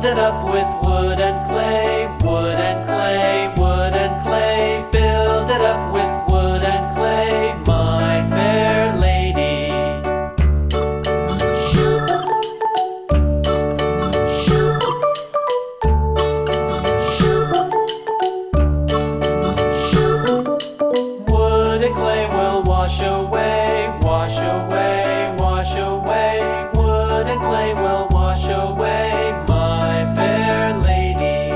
it up with wood and clay, wood and clay, wood and clay. Build it up with wood and clay, my fair lady. Wood and clay will wash away, wash away, wash away. Wood and clay will wash away, my fair lady.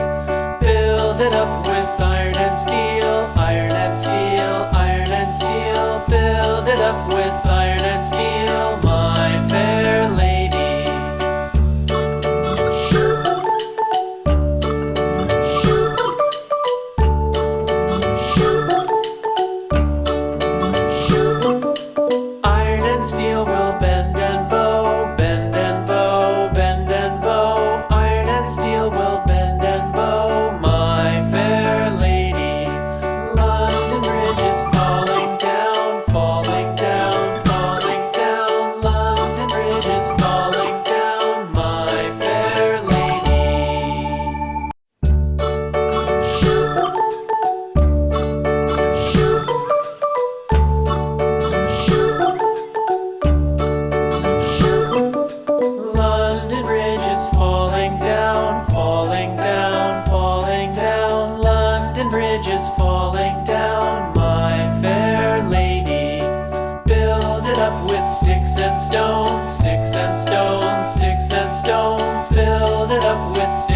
Build it up with iron and steel, iron and steel, iron and steel. Build it up with iron and steel, my fair lady. Iron and steel will bend and bow, bend and bow, bend and bow. Iron and steel will bend and bow, my fair lady. London Bridge is falling down, falling down, falling down. London Bridge is falling down, my fair lady. London Bridge is falling down, falling down, falling down. London Bridge is falling down, my fair lady. Build it up with sticks and stones, sticks and stones, sticks and stones. Build it up with sticks